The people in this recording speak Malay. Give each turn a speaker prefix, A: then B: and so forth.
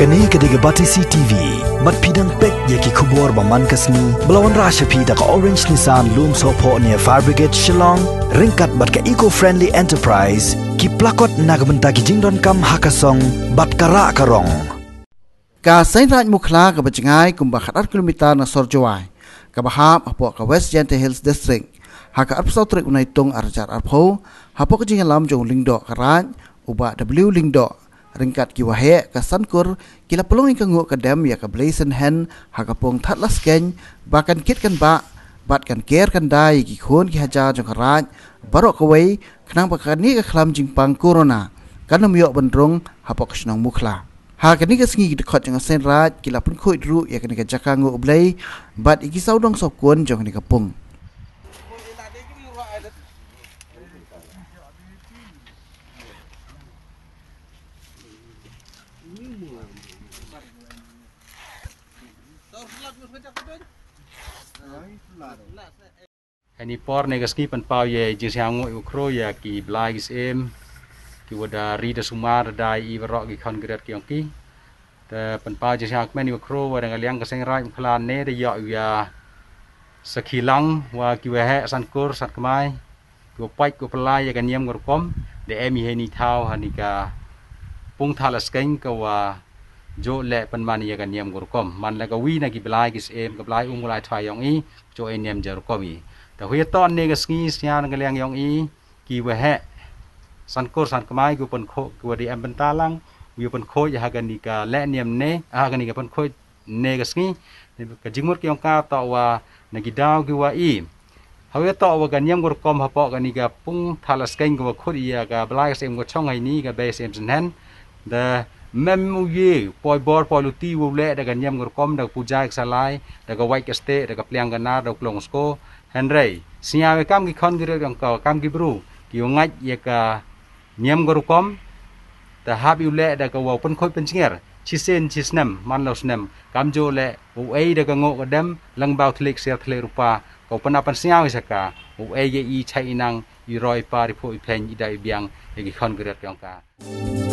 A: Kani kediga Batisi TV, bat pidang pek yaki kubur baman kasni, belawan rasha pida ka Orange Nissan Loom Sopo near Fire Brigade Shillong, ringkat bat ka eco-friendly enterprise, ki plakot nagbenta ki jingdon kam hakasong, bat kara karong.
B: Ka Saint Raj Mukla ka bajengai kumba 4 kilometer na Sorjowai, ka bahap apo ka West Jante Hills District, haka arpsau trek unai tung arjar arpo, hapo ka jingalam jong lingdo karat, uba W lingdo. Ringkat kiwahe ka sankur kila pelong ingkang nguk kadam ya ka blazing hand hakapong thatlas ken bakan kit kan ba bat kan care kan dai ki khon ki haja jong karaj barok kawai khnang bakani ka khlam jingpang corona kanam yok bendrong hapok snong mukla ha kani ka sngi khot jong sen raj kila pun khoi ru ya kani ka jaka nguk blai bat iki saudong sokun jong ni ka pung
C: Ini por negaski penpau ye jisiangu ukro ya ki blagis ki wada rida sumar dai I warok ki konkret ki onki te penpau jisiang men ukro wada ngaliang keseng rai mklan ne de ya ya sekilang wa ki wehe sankur sat kemai ki pai ki pelai ya kanyem ngorkom de emi heni thau hanika pung thalas keng ka wa jo le penmani ya kanyem ngorkom man la ka wi na ki blagis ka blai umulai thayong I jo enem jarkom Iแต่หัวตอนนี้ก็สกีสยานกันเลี้ยงยองอีกี่วันแห่สันโคสันกไม้กูเป็นโคกูดีแอมเป็นตาลังวิวเป็นโคยากันนี่ก็และเนียมเน่กันนี่ก็เป็นโคเน่ก็สกีก็จิงมุดกี่องกาต่อว่าในกี่ดาวกี่ว่าอีหัวต่อว่ากันยังกูกรมหับปอกันนี่ก็ปุ่งทาลัสเก่งกูว่าโคดียาก็บลายเสียงกูช่องไอ้นี่ก็เบสเอ็มสันแฮนแต่แม่มูเย่ปอยบอลปอยลูตีวูเล่แต่กันยังกูกรมแต่ปูจาอิกสลายแต่ก็ไวก์สเตแต่ก็เปลี่ยนกันนาแต่กลงสโกHenry, siapa kam ki kon kira yang kau kam ki bro, ki ongat ya ka niam gorukom, dah habi ule dah kau pun kau pencinger, cisen cisnem, manlau snem, kam jo le, uai dah kau ngok kadam, lang bau telik ser telik rupa, kau penapan siapa saka, uai ye I cai inang, I roi pari po I pen I dah biang, ya ki kon kira yang kau.